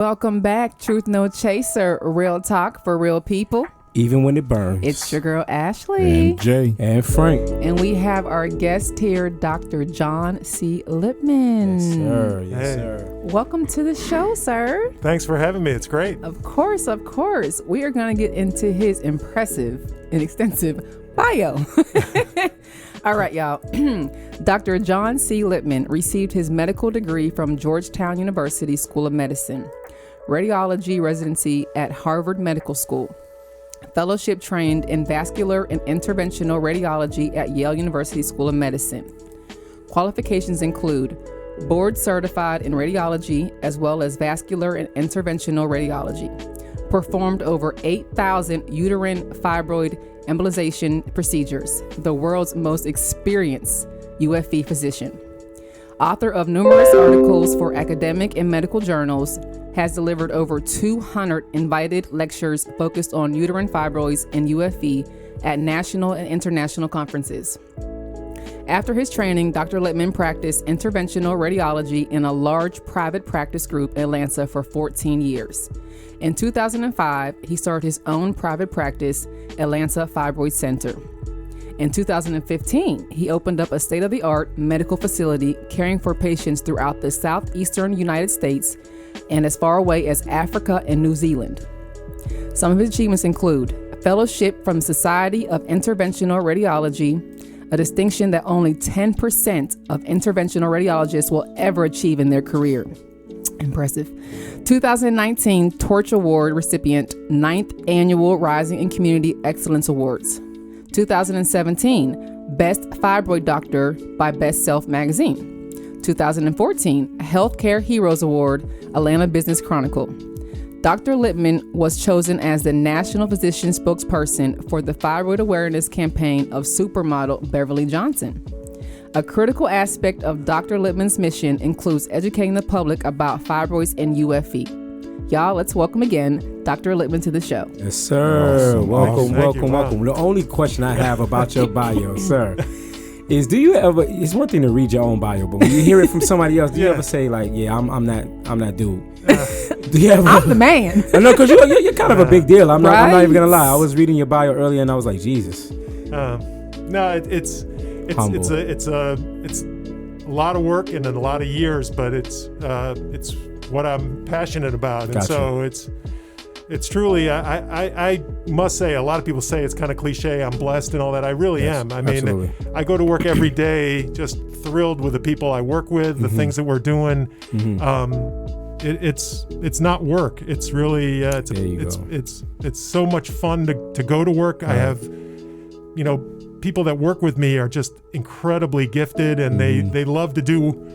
Welcome back, Truth No Chaser, real talk for real people. Even when it burns. It's your girl, Ashley. And Jay. And Frank. And we have our guest here, Dr. John C. Lipman. Yes, sir. Yes, Hey. sir. Welcome to the show, sir. Thanks for having me. It's great. Of course. We are going to get into his impressive and extensive bio. All right, y'all. Dr. John C. Lipman received his medical degree from Georgetown University School of Medicine, radiology residency at Harvard Medical School, fellowship trained in vascular and interventional radiology at Yale University School of Medicine. Qualifications include board certified in radiology as well as vascular and interventional radiology. Performed over 8,000 uterine fibroid embolization procedures, the world's most experienced UFE physician. Author of numerous articles for academic and medical journals, has delivered over 200 invited lectures focused on uterine fibroids and UFE at national and international conferences. After his training, Dr. Lipman practiced interventional radiology in a large private practice group in Atlanta for 14 years. In 2005, he started his own private practice, Atlanta Fibroid Center. In 2015, he opened up a state-of-the-art medical facility caring for patients throughout the southeastern United States and as far away as Africa and New Zealand. Some of his achievements include a fellowship from Society of Interventional Radiology, a distinction that only 10% of interventional radiologists will ever achieve in their career. Impressive. 2019 Torch Award recipient, 9th Annual Rising in Community Excellence Awards. 2017 Best Fibroid Doctor by Best Self Magazine. 2014 Healthcare Heroes Award, Atlanta Business Chronicle. Dr. Lipman was chosen as the National Physician Spokesperson for the Fibroid Awareness Campaign of supermodel Beverly Johnson. A critical aspect of Dr. Lipman's mission includes educating the public about fibroids and UFE. Y'all, let's welcome again Dr. Lipman to the show. Yes, sir. Awesome. Welcome. The only question I have about your bio, sir, is do you ever, it's one thing to read your own bio, but when you hear it from somebody else, do you ever say like, yeah, I'm that dude? Do you ever? I'm the man. I know, because you're kind of a big deal. I'm not even going to lie. I was reading your bio earlier and I was like, Jesus. No, it's Humble. it's a lot of work and a lot of years, but it's what I'm passionate about, and Gotcha. so it's truly. I must say, a lot of people say it's kind of cliche. I'm blessed and all that. I really am. I mean, absolutely. I go to work every day just thrilled with the people I work with, the things that we're doing. It's not work. It's really it's so much fun to go to work. I have, people that work with me are just incredibly gifted, and they love to do,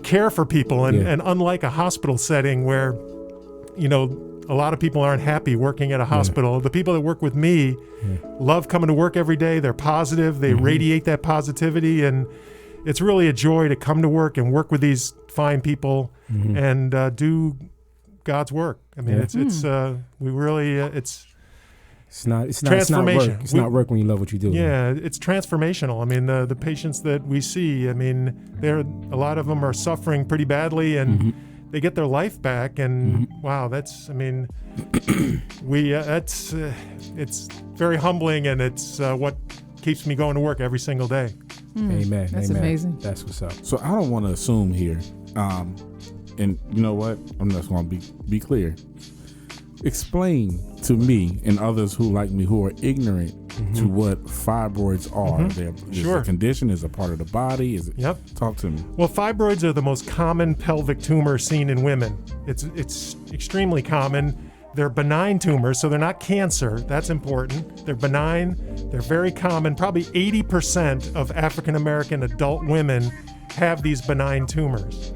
care for people. And unlike a hospital setting where, a lot of people aren't happy working at a hospital, the people that work with me love coming to work every day. They're positive. They radiate that positivity. And it's really a joy to come to work and work with these fine people and do God's work. I mean, it's not transformation. It's not work when you love what you do. Yeah, it's transformational. I mean, the patients that we see, I mean, a lot of them are suffering pretty badly, and they get their life back. And wow, it's very humbling, and it's what keeps me going to work every single day. Amen. That's Amen. amazing. That's what's up. So I don't want to assume here, and you know what? I'm just going to be clear. Explain to me and others who like me who are ignorant to what fibroids are. Is a condition, is a part of the body. Is it? Yep. Talk to me. Well, fibroids are the most common pelvic tumor seen in women. It's extremely common. They're benign tumors, so they're not cancer. That's important. They're benign. They're very common. Probably 80% of African American adult women have these benign tumors.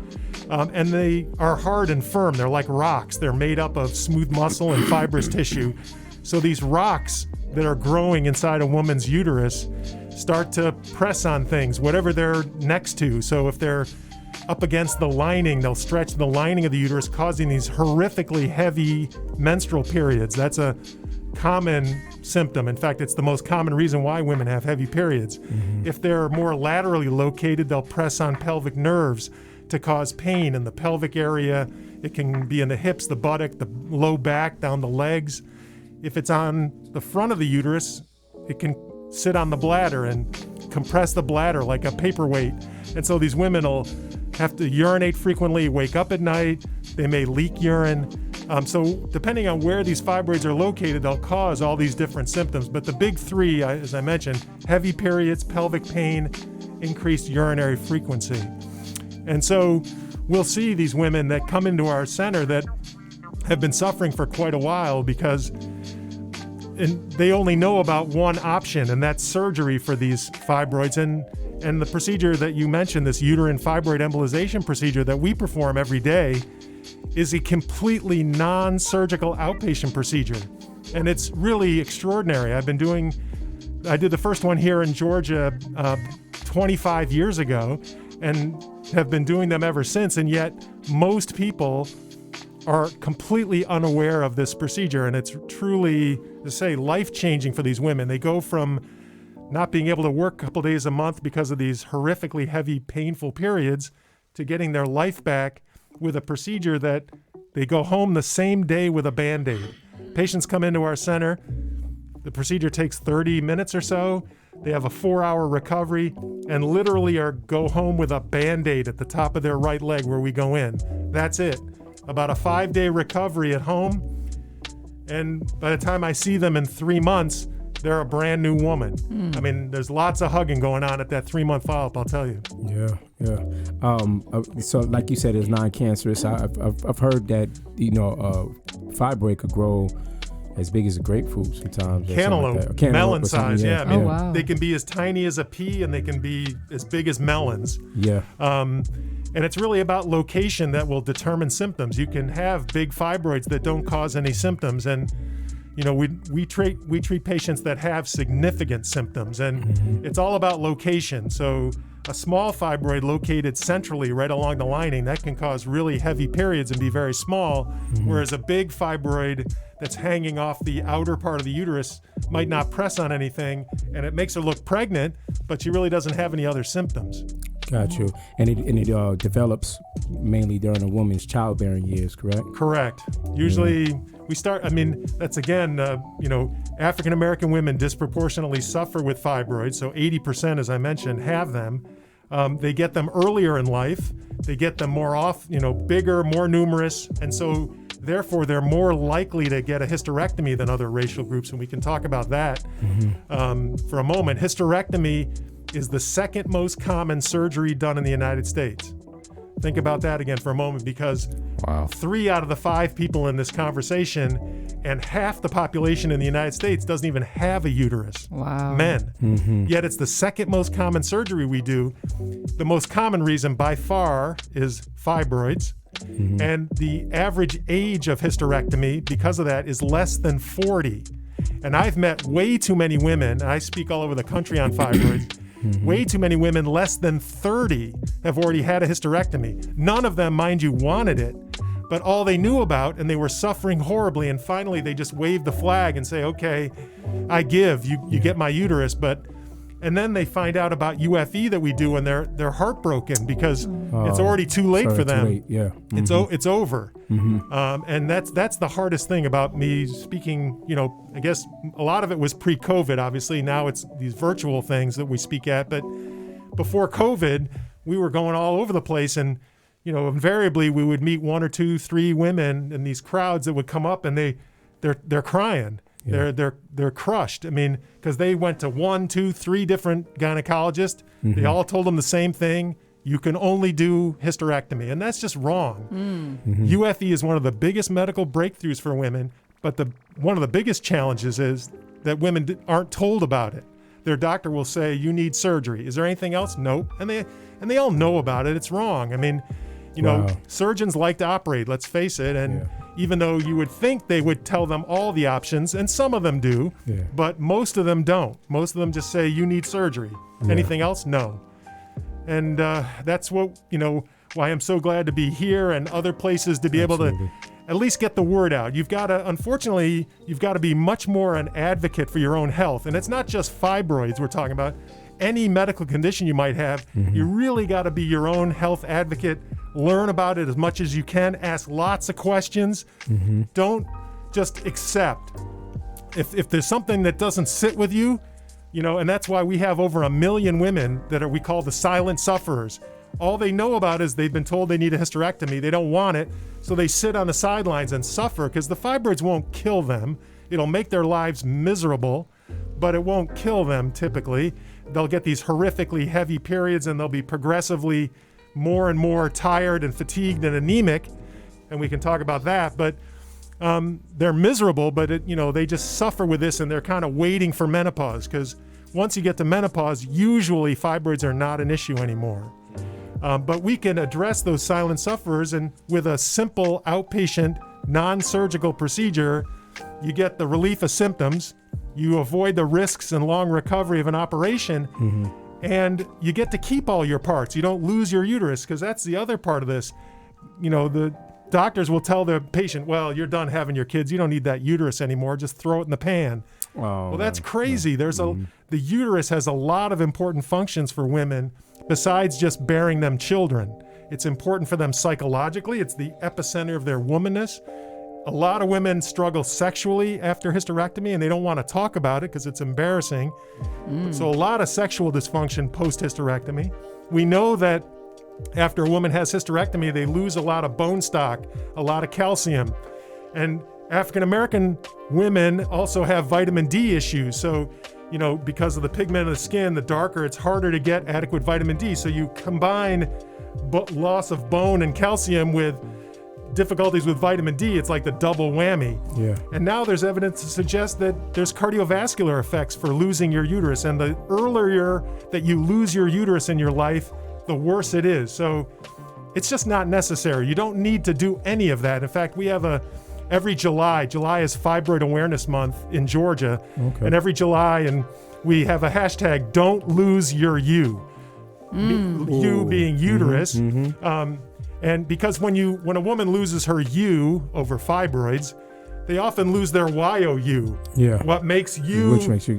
And they are hard and firm. They're like rocks. They're made up of smooth muscle and fibrous tissue. So these rocks that are growing inside a woman's uterus start to press on things, whatever they're next to. So if they're up against the lining, they'll stretch the lining of the uterus, causing these horrifically heavy menstrual periods. That's a common symptom. In fact, it's the most common reason why women have heavy periods. If they're more laterally located, they'll press on pelvic nerves, to cause pain in the pelvic area. It can be in the hips, the buttock, the low back, down the legs. If it's on the front of the uterus, it can sit on the bladder and compress the bladder like a paperweight. And so these women will have to urinate frequently, wake up at night. They may leak urine. So depending on where these fibroids are located, they'll cause all these different symptoms. But the big three, as I mentioned, heavy periods, pelvic pain, increased urinary frequency. And so we'll see these women that come into our center that have been suffering for quite a while because they only know about one option, and that's surgery for these fibroids. And the procedure that you mentioned, this uterine fibroid embolization procedure that we perform every day, is a completely non-surgical outpatient procedure. And it's really extraordinary. I did the first one here in Georgia 25 years ago and have been doing them ever since. And yet most people are completely unaware of this procedure. And it's truly, to say, life-changing for these women. They go from not being able to work a couple days a month because of these horrifically heavy, painful periods to getting their life back with a procedure that they go home the same day with a Band-Aid. Patients come into our center. The procedure takes 30 minutes or so. They have a 4-hour recovery and literally go home with a Band-Aid at the top of their right leg where we go in. That's it. About a 5-day recovery at home. And by the time I see them in 3 months, they're a brand new woman. I mean, there's lots of hugging going on at that 3-month follow-up, I'll tell you. Yeah. So like you said, it's non-cancerous. I've heard that, fibroid could grow as big as a grapefruit sometimes. Cantaloupe, melon size, yeah. I mean, Oh, wow. They can be as tiny as a pea and they can be as big as melons. Yeah. And it's really about location that will determine symptoms. You can have big fibroids that don't cause any symptoms, and we treat patients that have significant symptoms, and it's all about location. So a small fibroid located centrally right along the lining, that can cause really heavy periods and be very small, whereas a big fibroid that's hanging off the outer part of the uterus might not press on anything, and it makes her look pregnant, but she really doesn't have any other symptoms. Got you. And it develops mainly during a woman's childbearing years, correct? Correct. Usually we start, that's again, African American women disproportionately suffer with fibroids. So 80%, as I mentioned, have them. They get them earlier in life. They get them more bigger, more numerous. And so therefore they're more likely to get a hysterectomy than other racial groups. And we can talk about that for a moment. Hysterectomy is the second most common surgery done in the United States. Think about that again for a moment, because 3 out of the 5 people in this conversation and half the population in the United States doesn't even have a uterus. Wow. Men. Yet it's the second most common surgery we do. The most common reason by far is fibroids. And the average age of hysterectomy, because of that, is less than 40. And I've met way too many women, and I speak all over the country on fibroids, way too many women less than 30 have already had a hysterectomy. None of them, mind you, wanted it, but all they knew about, and they were suffering horribly, and finally they just waved the flag and say, okay, I give, you get my uterus, and then they find out about UFE that we do, and they're heartbroken because it's already too late for them. Too late. Yeah. It's over. And that's the hardest thing about me speaking. I guess a lot of it was pre-COVID, obviously. Now it's these virtual things that we speak at. But before COVID, we were going all over the place, and invariably we would meet 1 or 2, 3 women in these crowds that would come up, and they're crying. Yeah. They're crushed. Because they went to 1, 2, 3 different gynecologists. They all told them the same thing. You can only do hysterectomy, and that's just wrong. UFE is one of the biggest medical breakthroughs for women, but one of the biggest challenges is that women aren't told about it. Their doctor will say, you need surgery. Is there anything else? Nope. And they all know about it. It's wrong. Surgeons like to operate, let's face it, and even though you would think they would tell them all the options, and some of them do, but most of them don't. Most of them just say, you need surgery. Anything else? No. And that's what, why I'm so glad to be here and other places to be able to at least get the word out. Unfortunately, you've got to be much more an advocate for your own health. And it's not just fibroids we're talking about. Any medical condition you might have, you really got to be your own health advocate. Learn about it as much as you can. Ask lots of questions. Don't just accept. If there's something that doesn't sit with you, and that's why we have over 1 million women that we call the silent sufferers. All they know about is they've been told they need a hysterectomy. They don't want it, so they sit on the sidelines and suffer because the fibroids won't kill them. It'll make their lives miserable, but it won't kill them typically. They'll get these horrifically heavy periods and they'll be progressively more and more tired and fatigued and anemic, and we can talk about that, but they're miserable, but they just suffer with this, and they're kind of waiting for menopause, because once you get to menopause, usually fibroids are not an issue anymore. But we can address those silent sufferers, and with a simple outpatient non-surgical procedure, you get the relief of symptoms, you avoid the risks and long recovery of an operation, and you get to keep all your parts. You don't lose your uterus, because that's the other part of this. The doctors will tell their patient, well, you're done having your kids. You don't need that uterus anymore. Just throw it in the pan. Well, that's crazy. The uterus has a lot of important functions for women besides just bearing them children. It's important for them psychologically. It's the epicenter of their womanness. A lot of women struggle sexually after hysterectomy, and they don't want to talk about it because it's embarrassing. So a lot of sexual dysfunction post-hysterectomy. We know that after a woman has hysterectomy, they lose a lot of bone stock, a lot of calcium. And African American women also have vitamin D issues. So, because of the pigment of the skin, the darker, it's harder to get adequate vitamin D. So you combine loss of bone and calcium with difficulties with vitamin D. It's like the double whammy. Yeah. And now there's evidence to suggest that there's cardiovascular effects for losing your uterus. And the earlier that you lose your uterus in your life, the worse it is. So it's just not necessary. You don't need to do any of that. In fact, we have every July is Fibroid Awareness Month in Georgia. Okay. And every July, and we have a hashtag, don't lose your you. You being uterus. And because when a woman loses her U over fibroids, they often lose their YOU. Yeah. What makes you, which makes you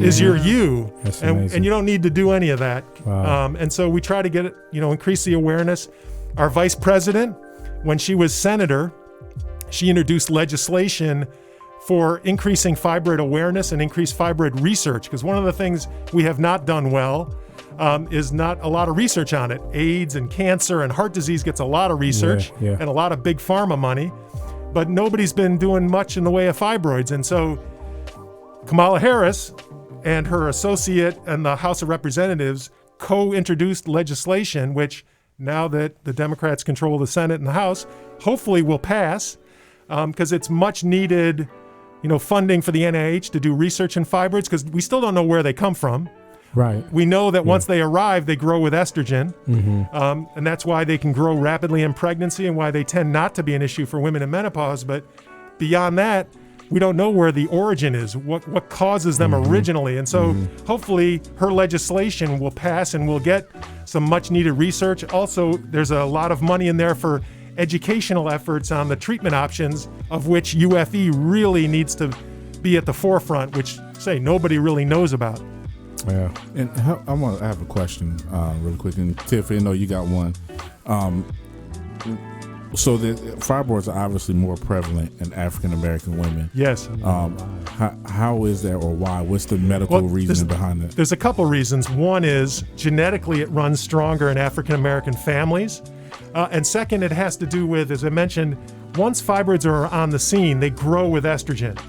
is your U. That's and you don't need to do any of that. Wow. And so we try to get it, increase the awareness. Our vice president, when she was senator, she introduced legislation for increasing fibroid awareness and increased fibroid research, because one of the things we have not done well is not a lot of research on it. AIDS and cancer and heart disease gets a lot of research and a lot of big pharma money, but nobody's been doing much in the way of fibroids. And so Kamala Harris and her associate in the House of Representatives co-introduced legislation, which now that the Democrats control the Senate and the House, hopefully will pass, because it's much needed, funding for the NIH to do research in fibroids, because we still don't know where they come from. Right. We know that once they arrive, they grow with estrogen, and that's why they can grow rapidly in pregnancy and why they tend not to be an issue for women in menopause. But beyond that, we don't know where the origin is, what causes them originally. And so hopefully her legislation will pass and we'll get some much needed research. Also, there's a lot of money in there for educational efforts on the treatment options, of which UFE really needs to be at the forefront, which nobody really knows about. Yeah, and I have a question really quick, and Tiff, I know you got one. So the fibroids are obviously more prevalent in African American women. Yes. How is that, or why? What's the medical reason behind that? There's a couple reasons. One is genetically it runs stronger in African American families, and second, it has to do with, as I mentioned, once fibroids are on the scene, they grow with estrogen.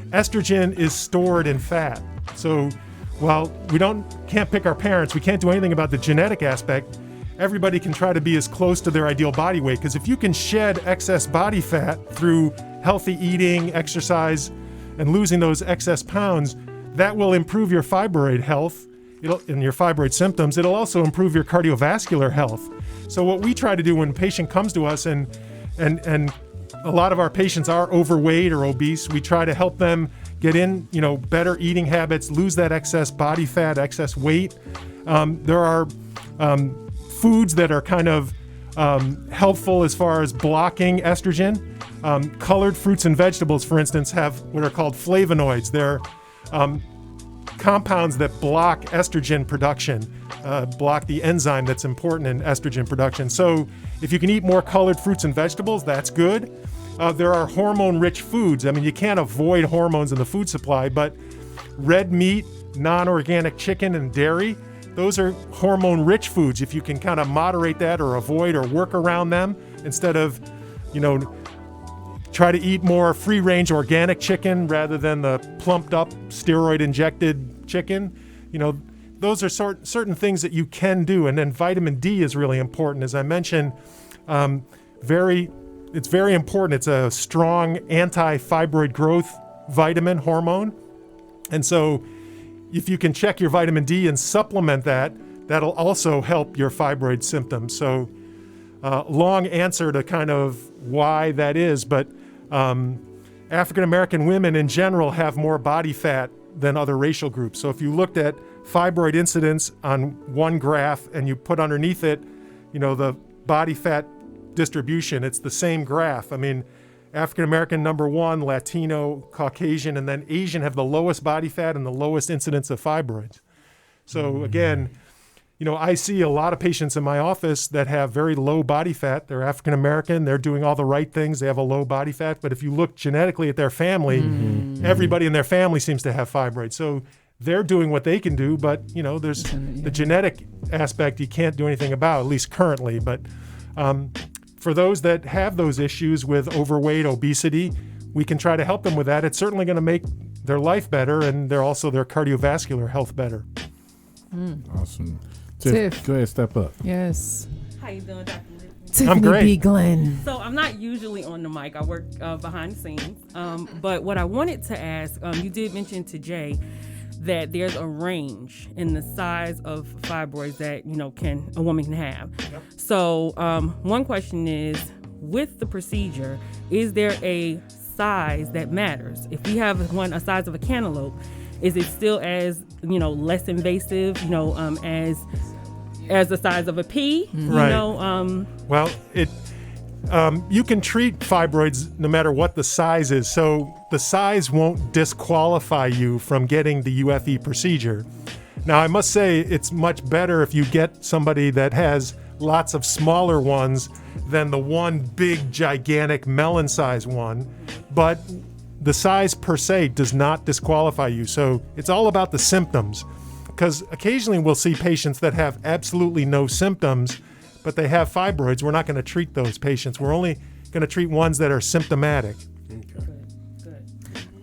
Estrogen is stored in fat, so while we can't pick our parents, we can't do anything about the genetic aspect, everybody can try to be as close to their ideal body weight, because if you can shed excess body fat through healthy eating, exercise, and losing those excess pounds, that will improve your fibroid health and your fibroid symptoms. It'll also improve your cardiovascular health. So what we try to do when a patient comes to us, and a lot of our patients are overweight or obese, we try to help them get in, better eating habits, lose that excess body fat, excess weight. There are foods that are kind of helpful as far as blocking estrogen. Colored fruits and vegetables, for instance, have what are called flavonoids. They're compounds that block estrogen production, block the enzyme that's important in estrogen production. So if you can eat more colored fruits and vegetables, that's good. There are hormone-rich foods. I mean, you can't avoid hormones in the food supply, but red meat, non-organic chicken, and dairy, those are hormone-rich foods. If you can kind of moderate that or avoid or work around them instead of, try to eat more free-range organic chicken rather than the plumped-up steroid-injected chicken, those are certain things that you can do. And then vitamin D is really important. As I mentioned, it's very important. It's a strong anti-fibroid growth vitamin hormone. And so if you can check your vitamin D and supplement that, that'll also help your fibroid symptoms. So long answer to kind of why that is, but African American women in general have more body fat than other racial groups. So if you looked at fibroid incidence on one graph and you put underneath it, the body fat distribution, it's the same graph. I mean, African American number one, Latino, Caucasian, and then Asian have the lowest body fat and the lowest incidence of fibroids. So again, I see a lot of patients in my office that have very low body fat. They're African American. They're doing all the right things. They have a low body fat. But if you look genetically at their family, everybody in their family seems to have fibroids. So they're doing what they can do. But, there's the genetic aspect you can't do anything about, at least currently. But for those that have those issues with overweight, obesity, we can try to help them with that. It's certainly going to make their life better and their cardiovascular health better. Awesome. Tiff. Go ahead, step up. Yes. How you doing, Dr. Lipman? Tiffany I'm great. B. Glenn. So I'm not usually on the mic. I work behind the scenes. But what I wanted to ask, you did mention to Jay that there's a range in the size of fibroids that a woman can have. Yep. So one question is, with the procedure, is there a size that matters? If we have a size of a cantaloupe, is it still as less invasive, as the size of a pea? Right. Well, you can treat fibroids no matter what the size is. So the size won't disqualify you from getting the UFE procedure. Now, I must say it's much better if you get somebody that has lots of smaller ones than the one big, gigantic melon-sized one. But the size per se does not disqualify you. So it's all about the symptoms. Because occasionally we'll see patients that have absolutely no symptoms, but they have fibroids. We're not going to treat those patients. We're only going to treat ones that are symptomatic. Good.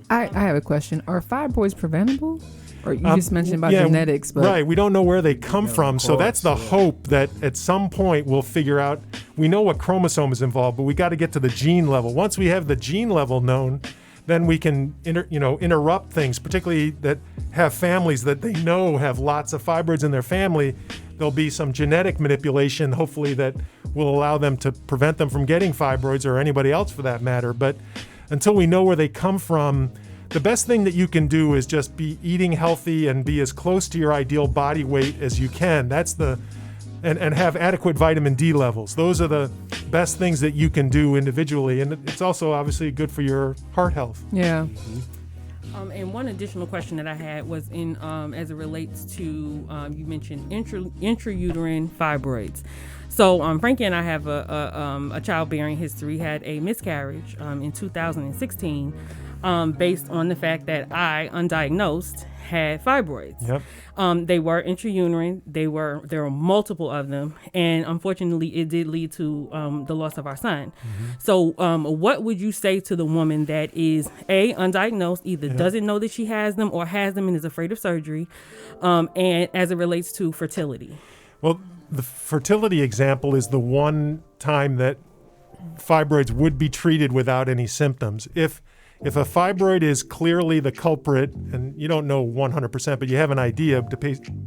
I have a question. Are fibroids preventable? Or you just mentioned about genetics, but right, we don't know where they come from. So that's the hope that at some point we'll figure out. We know what chromosome is involved, but we got to get to the gene level. Once we have the gene level known, then we can interrupt things, particularly that have families that they know have lots of fibroids in their family. There'll be some genetic manipulation, hopefully, that will allow them to prevent them from getting fibroids, or anybody else for that matter. But until we know where they come from, the best thing that you can do is just be eating healthy and be as close to your ideal body weight as you can. And have adequate vitamin D levels. Those are the best things that you can do individually. And it's also obviously good for your heart health. Yeah. And one additional question that I had was as it relates to, you mentioned intrauterine fibroids. So Frankie and I have a childbearing history, had a miscarriage in 2016 based on the fact that I, undiagnosed, had fibroids. Yep. They were intrauterine. There were multiple of them, and unfortunately, it did lead to the loss of our son. So, what would you say to the woman that is undiagnosed, either doesn't know that she has them or has them and is afraid of surgery, and as it relates to fertility? Well, the fertility example is the one time that fibroids would be treated without any symptoms. If a fibroid is clearly the culprit, and you don't know 100%, but you have an idea,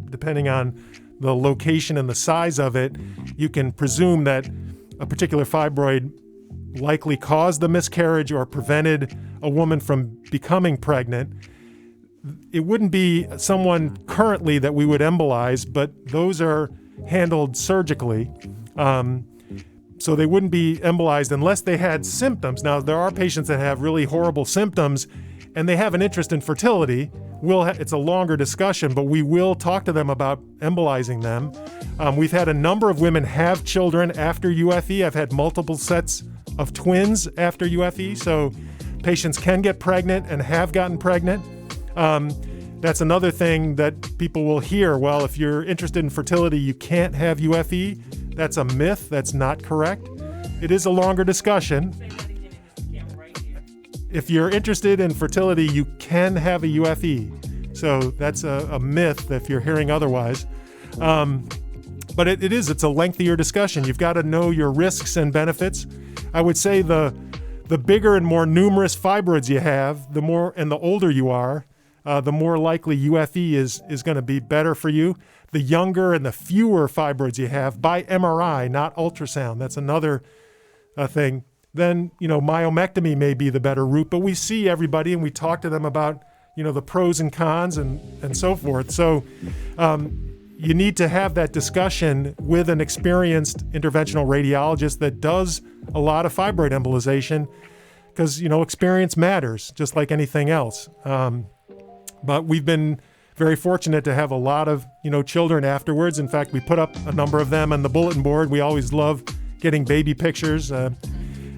depending on the location and the size of it, you can presume that a particular fibroid likely caused the miscarriage or prevented a woman from becoming pregnant. It wouldn't be someone currently that we would embolize, but those are handled surgically. So they wouldn't be embolized unless they had symptoms. Now, there are patients that have really horrible symptoms, and they have an interest in fertility, it's a longer discussion, but we will talk to them about embolizing them. We've had a number of women have children after UFE. I've had multiple sets of twins after UFE, so patients can get pregnant and have gotten pregnant. That's another thing that people will hear. Well, if you're interested in fertility, you can't have UFE. That's a myth. That's not correct. It is a longer discussion. If you're interested in fertility, you can have a UFE. So that's a myth if you're hearing otherwise. But it's a lengthier discussion. You've got to know your risks and benefits. I would say the bigger and more numerous fibroids you have, the more and the older you are, the more likely UFE is going to be better for you. The younger and the fewer fibroids you have by MRI, not ultrasound. That's another thing. Then, myomectomy may be the better route, but we see everybody and we talk to them about, the pros and cons and so forth. So you need to have that discussion with an experienced interventional radiologist that does a lot of fibroid embolization because, experience matters just like anything else. But we've been very fortunate to have a lot of, children afterwards. In fact, we put up a number of them on the bulletin board. We always love getting baby pictures.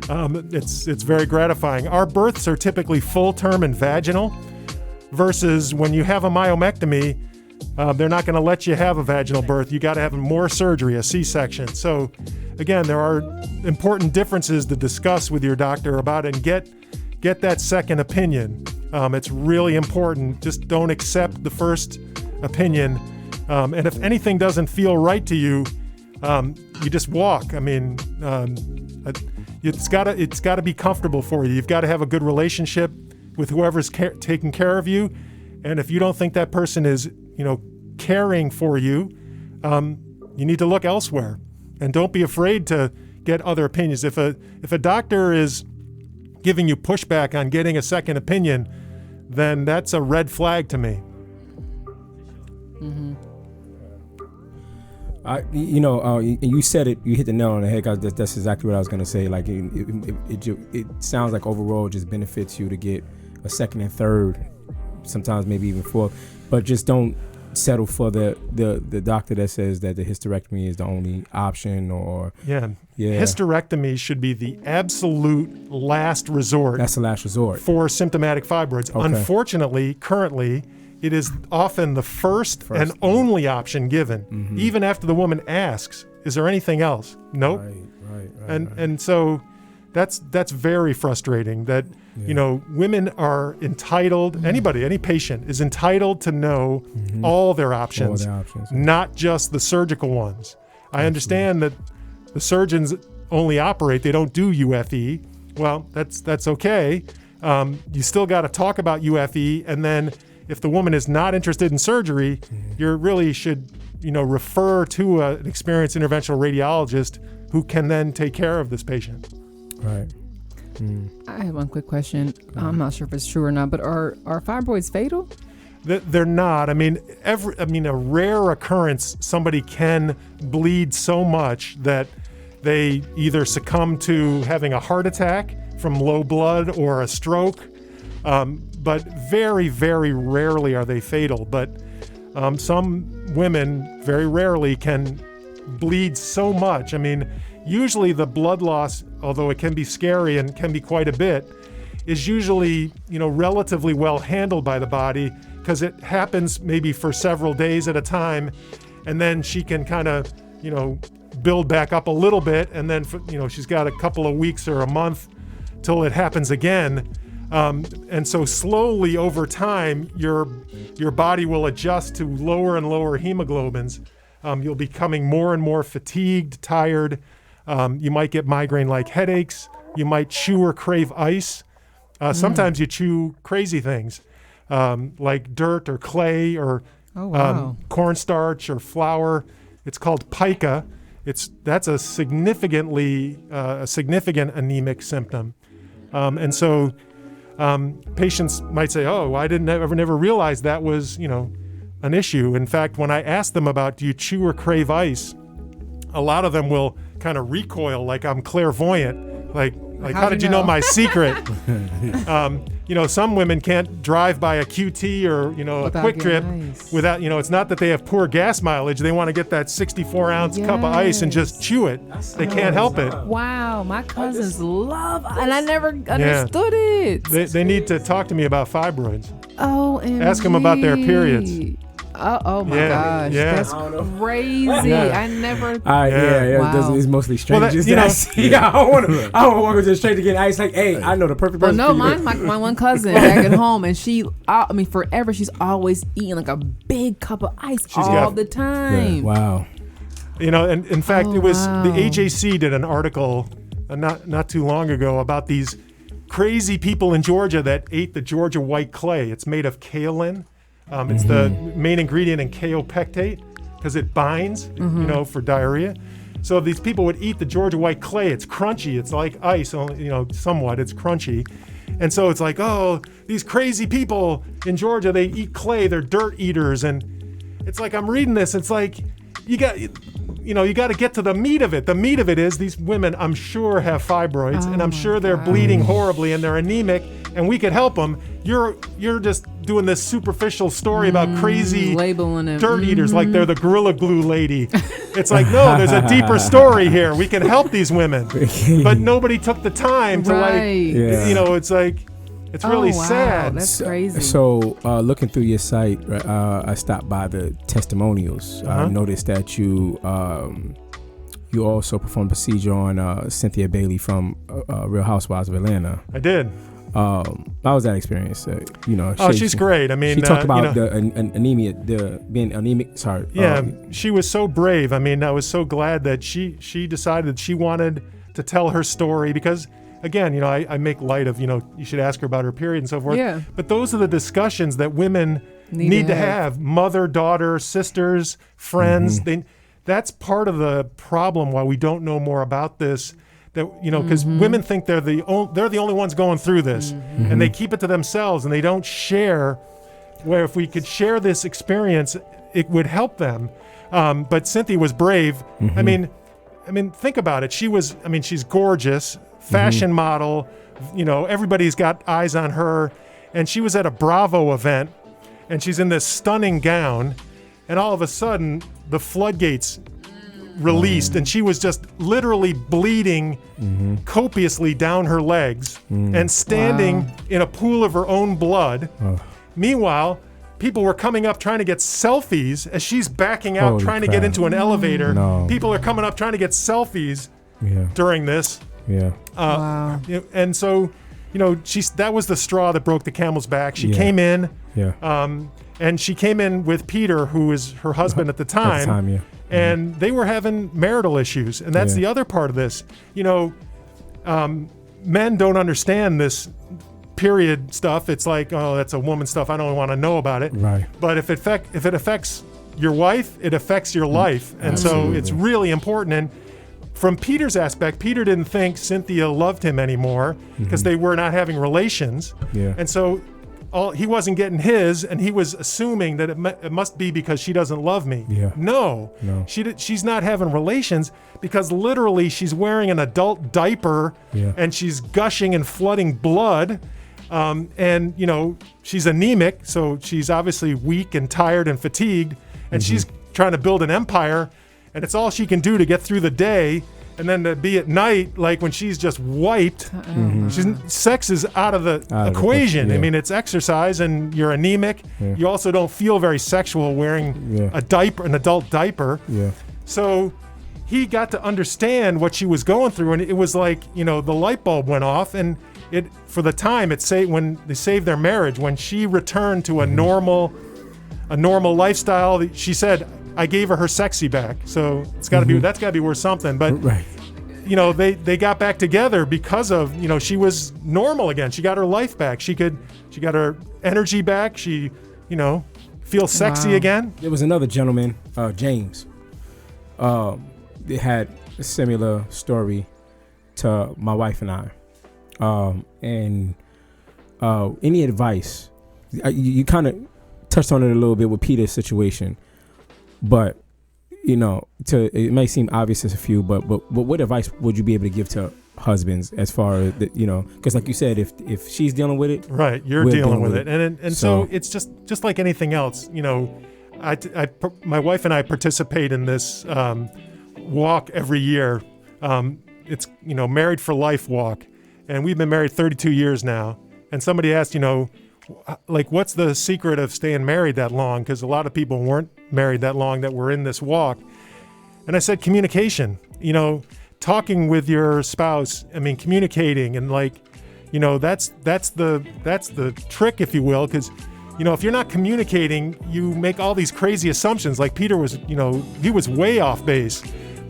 It's very gratifying. Our births are typically full-term and vaginal versus when you have a myomectomy, they're not going to let you have a vaginal birth. You got to have more surgery, a C-section. So again, there are important differences to discuss with your doctor about and get that second opinion. It's really important. Just don't accept the first opinion. And if anything doesn't feel right to you, you just walk. I mean, it's got to be comfortable for you. You've got to have a good relationship with whoever's taking care of you. And if you don't think that person is, caring for you, you need to look elsewhere. And don't be afraid to get other opinions. If a doctor is giving you pushback on getting a second opinion, then that's a red flag to me. Mm-hmm. You said it. You hit the nail on the head. That's exactly what I was going to say. Like it sounds like overall it just benefits you to get a second and third, sometimes maybe even fourth. But just don't settle for the doctor that says that the hysterectomy is the only option. Hysterectomy should be the absolute last resort. That's the last resort for symptomatic fibroids. Okay. Unfortunately, currently, it is often the first and only option given, even after the woman asks, "Is there anything else?" Nope. Right. And so that's very frustrating. That women are entitled. Anybody, any patient is entitled to know all their options, not just the surgical ones. I understand that the surgeons only operate; they don't do UFE. Well, that's okay. You still got to talk about UFE, and then if the woman is not interested in surgery, you really should, refer to an experienced interventional radiologist who can then take care of this patient. Right. I have one quick question. I'm not sure if it's true or not, but are fibroids fatal? They're not. I mean, a rare occurrence, somebody can bleed so much that they either succumb to having a heart attack from low blood or a stroke. But very, very rarely are they fatal. But some women very rarely can bleed so much. I mean, usually the blood loss, although it can be scary and can be quite a bit, is usually, relatively well handled by the body because it happens maybe for several days at a time. And then she can kind of, build back up a little bit. And then, she's got a couple of weeks or a month till it happens again. And so slowly over time, your body will adjust to lower and lower hemoglobins. You'll be becoming more and more fatigued, tired. You might get migraine-like headaches. You might chew or crave ice. Sometimes you chew crazy things like dirt or clay or cornstarch or flour. It's called pica. That's a significant anemic symptom. And so patients might say, "Oh, I never realized that was, an issue." In fact, when I ask them about, do you chew or crave ice, a lot of them will kind of recoil like I'm clairvoyant. Like how did you know my secret? some women can't drive by a QT or, a Without Quick Trip getting ice. without, it's not that they have poor gas mileage. They want to get that 64-ounce cup of ice and just chew it. They can't help it. Wow, my cousins love, and I never understood it. They need to talk to me about fibroids. Oh, Ask them about their periods. Oh my gosh, yeah. that's crazy. Yeah. I never. Wow. It's mostly strangers. Well, I see. I don't want to go straight to get ice. Like, hey, I know the perfect Well, person. no, for you. my one cousin back at home, and she, forever, she's always eating like a big cup of ice all the time. Yeah, wow. And in fact, it was wow. the AJC did an article not too long ago about these crazy people in Georgia that ate the Georgia white clay. It's made of kaolin. It's the main ingredient in kaopectate because it binds, for diarrhea. So these people would eat the Georgia white clay. It's crunchy. It's like ice, only, somewhat. It's crunchy. And so it's like, oh, these crazy people in Georgia, they eat clay. They're dirt eaters. And it's like, I'm reading this. It's like, you got to get to the meat of it. The meat of it is these women, I'm sure, have fibroids, and I'm sure they're bleeding horribly and they're anemic, and we could help them. You're just doing this superficial story about crazy labeling it. dirt eaters like they're the Gorilla Glue lady. It's like, no, there's a deeper story here. We can help these women, but nobody took the time to it's like, it's really sad. That's crazy. So, looking through your site, I stopped by the testimonials. I noticed that you also performed a procedure on Cynthia Bailey from Real Housewives of Atlanta. I did. How was that experience? She's great. I mean, she talked about the anemia, being anemic. Sorry. Yeah, she was so brave. I mean, I was so glad that she decided she wanted to tell her story because, again, I make light of, you should ask her about her period and so forth. Yeah. But those are the discussions that women need to have. Mother, daughter, sisters, friends. That's part of the problem why we don't know more about this. That because women think they're the only ones going through this, and they keep it to themselves and they don't share. Where if we could share this experience, it would help them. But Cynthia was brave. I mean, think about it. She's gorgeous, fashion model. Everybody's got eyes on her, and she was at a Bravo event, and she's in this stunning gown, and all of a sudden the floodgates released, and she was just literally bleeding copiously down her legs and standing in a pool of her own blood. Meanwhile, people were coming up trying to get selfies as she's backing out, trying to get into an elevator. People are coming up trying to get selfies during this. Wow. And so, that was the straw that broke the camel's back. She came in, and she came in with Peter, who is her husband at the time. And they were having marital issues. And that's the other part of this. Men don't understand this period stuff. It's like, oh, that's a woman stuff. I don't want to know about it. Right. But if it affects your wife, it affects your life. And so it's really important. And from Peter's aspect, Peter didn't think Cynthia loved him anymore because they were not having relations. And so he wasn't getting his, and he was assuming that it must be because she doesn't love me. No. She's not having relations because literally she's wearing an adult diaper and she's gushing and flooding blood. And she's anemic, so she's obviously weak and tired and fatigued, and she's trying to build an empire, and it's all she can do to get through the day. And then to be at night, like when she's just wiped, sex is out of the equation. I mean, it's exercise, and you're anemic. You also don't feel very sexual wearing a diaper, an adult diaper. So he got to understand what she was going through, and it was like, the light bulb went off, and for the time, when they saved their marriage, when she returned to a normal lifestyle, she said, I gave her sexy back. So it's got to be, that's got to be worth something. But, they got back together because of, she was normal again. She got her life back. She got her energy back. She, feels sexy again. There was another gentleman, James, they had a similar story to my wife and I. Any advice? You kind of touched on it a little bit with Peter's situation. But, it may seem obvious as a few, but what advice would you be able to give to husbands as far as because like you said, if she's dealing with it, right, you're we're dealing with it, and so it's just like anything else. My wife and I participate in this walk every year. It's Married for Life walk, and we've been married 32 years now. And somebody asked, like, what's the secret of staying married that long? Because a lot of people weren't married that long that were in this walk. And I said communication. Talking with your spouse. I mean, communicating, and that's the trick, if you will, because if you're not communicating, you make all these crazy assumptions. Like Peter was, he was way off base.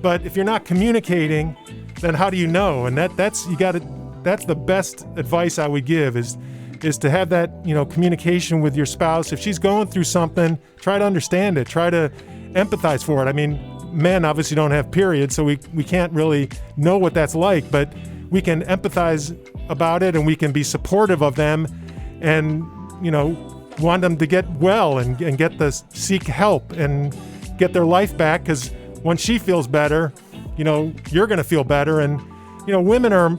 But if you're not communicating, then how do you know? And that's the best advice I would give is to have that, communication with your spouse. If she's going through something, try to understand it, try to empathize for it. I mean, men obviously don't have periods, so we can't really know what that's like, but we can empathize about it, and we can be supportive of them, and want them to get well and seek help and get their life back, because when she feels better, you're going to feel better. And women are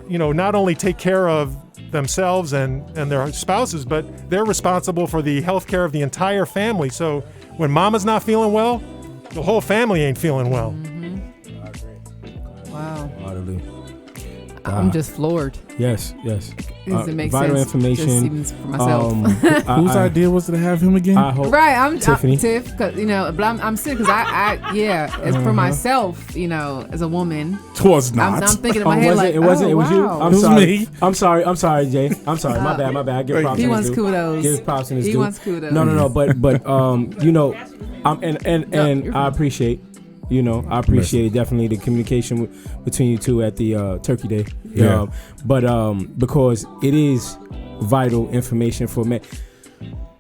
not only take care of themselves and their spouses, but they're responsible for the health care of the entire family. So when mama's not feeling well, the whole family ain't feeling well. Wow. I'm just floored. Yes. Does it make vital sense? information. Just even for myself. Whose idea was to have him again? I hope Right, I'm Tiffany. Tiff, cause, but I'm sick because it's for myself, as a woman. Twas not. I'm thinking in my head it wasn't. It was you. wow. I'm It was sorry. me. I'm sorry, Jay. I'm sorry. My bad. I give props. He to wants his due. kudos. Give props in his He due. wants kudos. No. But I appreciate. I appreciate definitely the communication between you two at the Turkey Day. Yeah. Because it is vital information for men.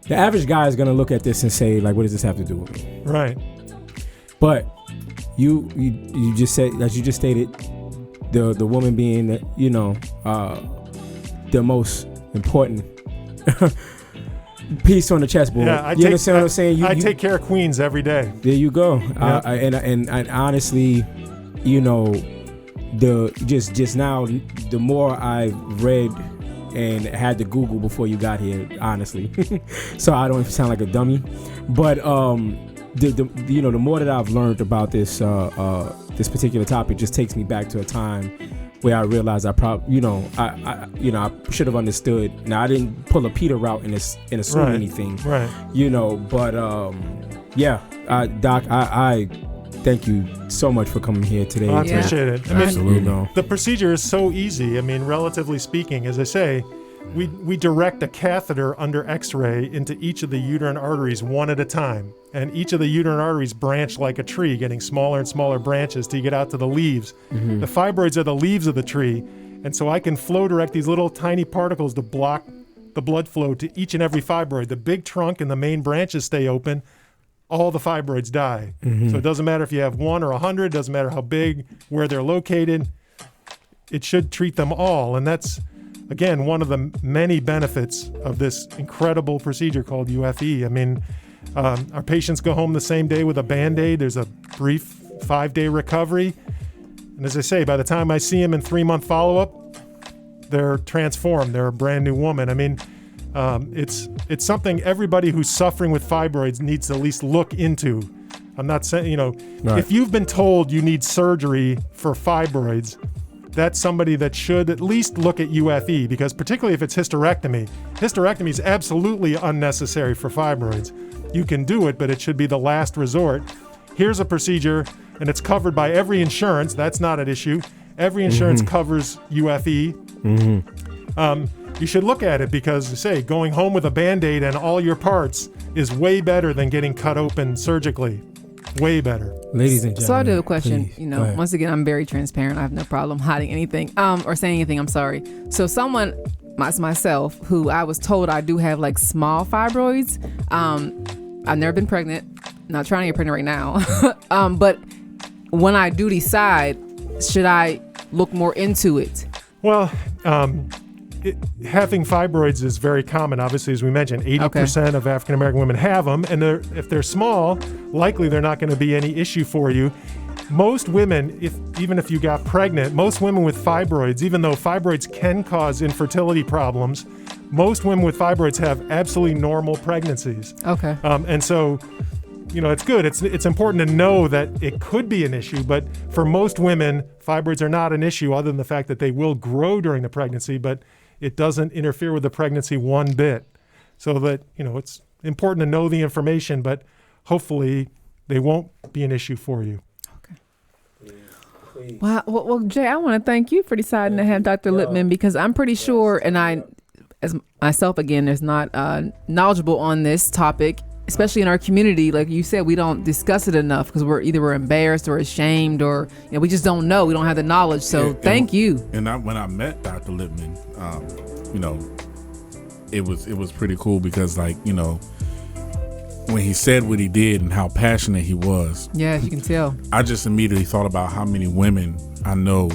The average guy is going to look at this and say, like, what does this have to do with me? Right. But you just said, as you just stated, the woman being, the most important piece on the chessboard. Yeah, you understand what I'm saying? I take care of queens every day. There you go. Yeah. And honestly, just now, the more I read and had to Google before you got here, honestly, so I don't sound like a dummy. But the more that I've learned about this this particular topic, just takes me back to a time where I realized I probably, I should have understood. Now I didn't pull a Peter route and assume Right. anything, Right. But Doc, I thank you so much for coming here today. I appreciate it. I mean, Absolutely. the procedure is so easy. I mean, relatively speaking, as I say, we direct a catheter under X-ray into each of the uterine arteries one at a time. And each of the uterine arteries branch like a tree, getting smaller and smaller branches till you get out to the leaves. Mm-hmm. The fibroids are the leaves of the tree. And so I can flow direct these little tiny particles to block the blood flow to each and every fibroid. The big trunk and the main branches stay open. All the fibroids die. Mm-hmm. So it doesn't matter if you have 1 or 100, doesn't matter how big, where they're located. It should treat them all. And that's, again, one of the many benefits of this incredible procedure called UFE. I mean, our patients go home the same day with a Band-Aid. There's a brief 5-day recovery. And as I say, by the time I see them in 3-month follow-up, they're transformed. They're a brand new woman. I mean, it's something everybody who's suffering with fibroids needs to at least look into. I'm not saying, Right. If you've been told you need surgery for fibroids, that's somebody that should at least look at UFE, because particularly if it's hysterectomy is absolutely unnecessary for fibroids. You can do it, but it should be the last resort. Here's a procedure, and it's covered by every insurance. That's not an issue. Every insurance covers UFE. You should look at it because, say, going home with a Band-Aid and all your parts is way better than getting cut open surgically. Way better. Ladies and gentlemen. So I do have a question. Please, go ahead. Once again, I'm very transparent. I have no problem hiding anything or saying anything. I'm sorry. So someone, myself, who I was told I do have like small fibroids. I've never been pregnant. Not trying to get pregnant right now. But when I do decide, should I look more into it? Well, having fibroids is very common. Obviously, as we mentioned, 80% of African American women have them, and if they're small, likely they're not going to be any issue for you. most women, even if you got pregnant, most women with fibroids, even though fibroids can cause infertility problems, most women with fibroids have absolutely normal pregnancies. Okay. And so, it's good. It's important to know that it could be an issue, but for most women, fibroids are not an issue other than the fact that they will grow during the pregnancy, but it doesn't interfere with the pregnancy one bit. So that, it's important to know the information, but hopefully they won't be an issue for you. Please. Wow. Well, Jay, I want to thank you for deciding to have Dr. Lipman, because I'm pretty sure, and I, as myself again, is not knowledgeable on this topic, especially in our community. Like you said, we don't discuss it enough because we're embarrassed or ashamed, or we just don't know. We don't have the knowledge. So thank you. And when I met Dr. Lipman, it was pretty cool because when he said what he did and how passionate he was. Yeah, you can tell. I just immediately thought about how many women I know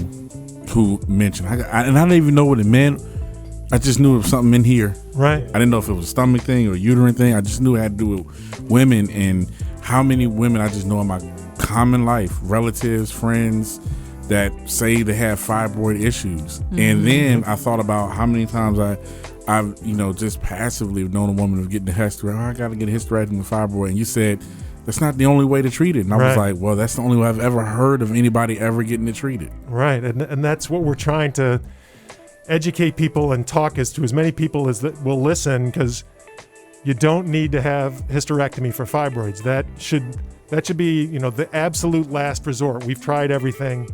who mentioned, and I didn't even know what it meant. I just knew it was something in here. Right. I didn't know if it was a stomach thing or a uterine thing. I just knew it had to do with women, and how many women I just know in my common life, relatives, friends, that say they have fibroid issues. Mm-hmm. And then I thought about how many times I've just passively known a woman of getting a hysterectomy. I got to get a hysterectomy with fibroid. And you said, that's not the only way to treat it. And I was like, well, that's the only way I've ever heard of anybody ever getting it treated. Right. And that's what we're trying to educate people and talk to as many people as that will listen, because you don't need to have hysterectomy for fibroids. That should be, the absolute last resort. We've tried everything.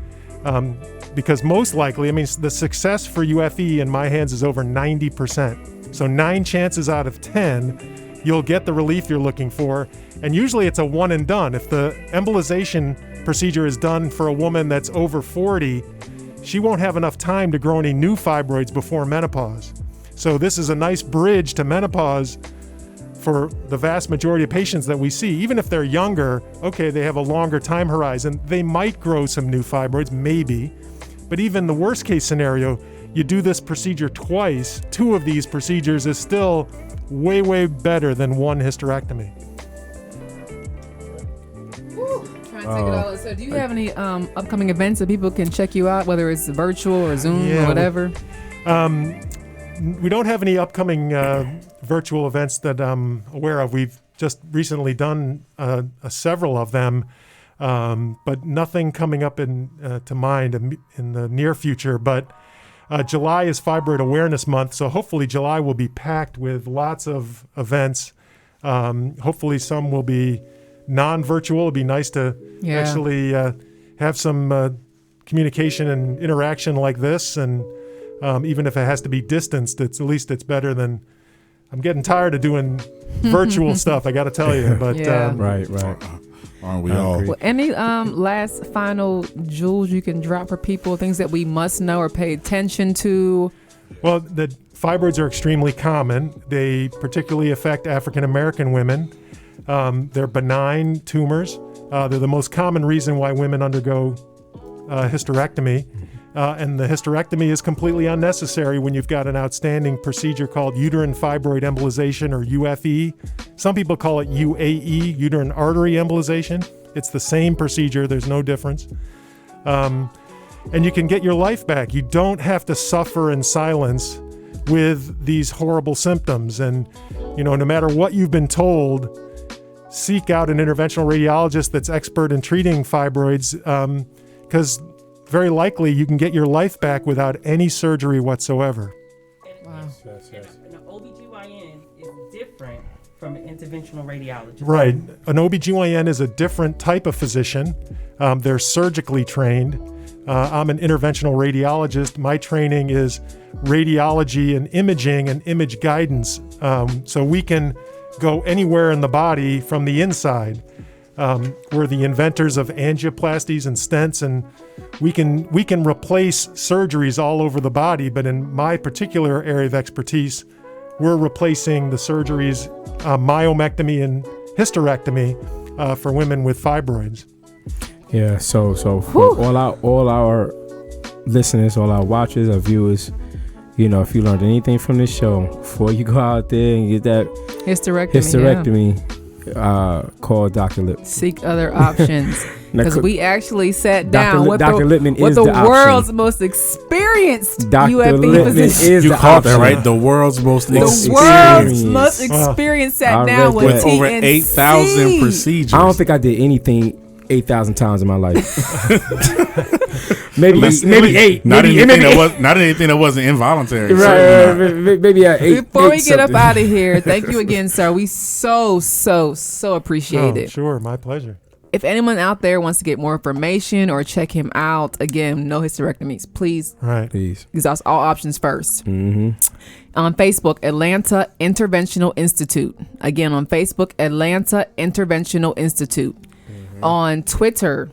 Because most likely, the success for UFE in my hands is over 90%. So 9 chances out of 10, you'll get the relief you're looking for. And usually it's a one and done. If the embolization procedure is done for a woman that's over 40, she won't have enough time to grow any new fibroids before menopause. So this is a nice bridge to menopause for the vast majority of patients that we see. Even if they're younger, okay, they have a longer time horizon. They might grow some new fibroids, maybe. But even the worst case scenario, you do this procedure twice, 2 of these procedures is still way, way better than 1 hysterectomy. So do you have any upcoming events that people can check you out, whether it's virtual or Zoom or whatever? We don't have any upcoming virtual events that I'm aware of. We've just recently done several of them, but nothing coming up to mind in the near future. But July is Fibroid Awareness Month, so hopefully July will be packed with lots of events. Hopefully some will be non-virtual. It'd be nice to actually have some communication and interaction like this, and even if it has to be distanced, at least it's better than. I'm getting tired of doing virtual stuff, I got to tell you. But right. Aren't we all? Well, any last final jewels you can drop for people, things that we must know or pay attention to? Well, the fibroids are extremely common. They particularly affect African American women. They're benign tumors. They're the most common reason why women undergo hysterectomy. And the hysterectomy is completely unnecessary when you've got an outstanding procedure called Uterine Fibroid Embolization, or UFE. Some people call it UAE, Uterine Artery Embolization. It's the same procedure. There's no difference. And you can get your life back. You don't have to suffer in silence with these horrible symptoms. And, no matter what you've been told, seek out an interventional radiologist that's expert in treating fibroids, because very likely you can get your life back without any surgery whatsoever. Wow. And an OBGYN is different from an interventional radiologist. Right. An OBGYN is a different type of physician. They're surgically trained. I'm an interventional radiologist. My training is radiology and imaging and image guidance. So we can go anywhere in the body from the inside. We're the inventors of angioplasties and stents, and we can replace surgeries all over the body. But in my particular area of expertise, we're replacing the surgeries, myomectomy and hysterectomy for women with fibroids. Yeah. So for all our listeners, all our watchers, our viewers, if you learned anything from this show, before you go out there and get that hysterectomy. Call Dr. Lip. Seek other options. Because we actually sat down with Dr. Lipman with is the the option. world's most experienced Dr. UFB Lipman physician. is You the caught that option. right. The world's most The Experience. world's most experienced sat I down read with that. With over TNC. 8,000 procedures. I don't think I did anything 8,000 times in my life. maybe Listen, maybe 8. Not maybe, anything maybe not anything that wasn't involuntary. Right, Certainly not. maybe at 8. Before we 8 get up something. out of here, thank you again, sir. We so appreciate it. Sure, my pleasure. If anyone out there wants to get more information or check him out, again, no hysterectomies, please Right. Please. exhaust all options first. Mm-hmm. On Facebook, Atlanta Interventional Institute. Again, on Facebook, Atlanta Interventional Institute. On Twitter,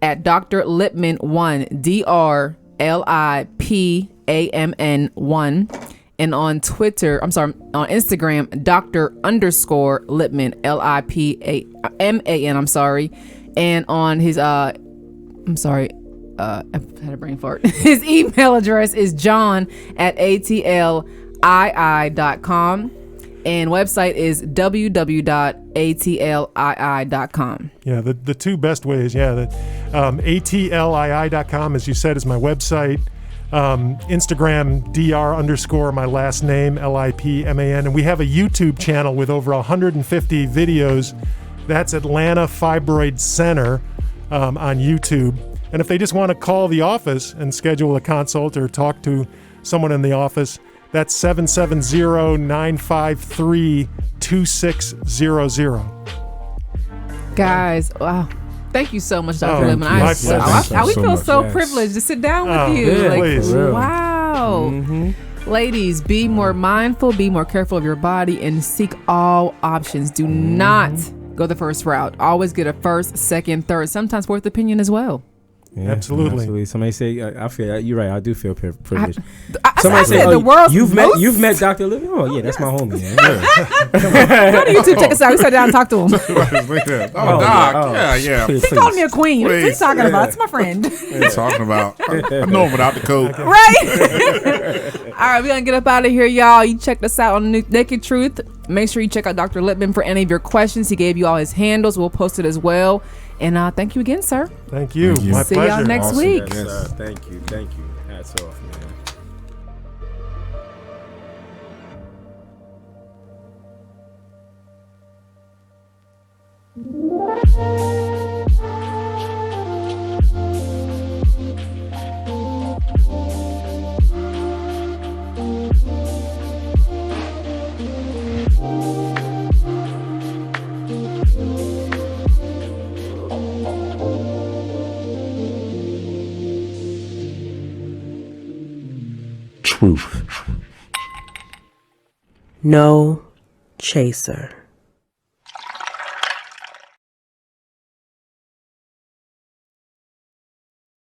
at Dr. Lipman 1, DRLIPAMN 1. And on Instagram, Dr._Lipman, LIPAMAN, And on his, I had a brain fart. His email address is john@atlii.com. And website is www.atlii.com. Yeah, the two best ways. Yeah, atlii.com, as you said, is my website. Instagram, dr_ my last name, LIPMAN. And we have a YouTube channel with over 150 videos. That's Atlanta Fibroid Center on YouTube. And if they just want to call the office and schedule a consult or talk to someone in the office, that's 770-953-2600. Guys, wow. Thank you so much, Dr. Oh, Lipman. my pleasure. We So feel much, so yes. privileged to sit down with Oh, you. yeah, please. For real. Wow. Ladies, be more mindful, be more careful of your body, and seek all options. Do not go the first route. Always get a first, second, third, sometimes fourth opinion as well. Yeah, Absolutely. Somebody say, I feel you're right. I do feel privileged. I Somebody said the world's you've most... met Dr. Lipman. Oh yeah, that's my homie. Man. Go to YouTube, check us out. We sat down and talked to him. Oh, Doc. Yeah. Please, He called me a queen. What are you Please. talking about? It's my friend. What are you talking about? I know him without the coat. Right? All right, we're going to get up out of here, y'all. You checked us out on Naked Truth. Make sure you check out Dr. Lipman for any of your questions. He gave you all his handles. We'll post it as well. And thank you again, sir. Thank you. Thank you. My See pleasure. y'all next Awesome. week. Yes, thank you. Hats off, man. Truth. No chaser.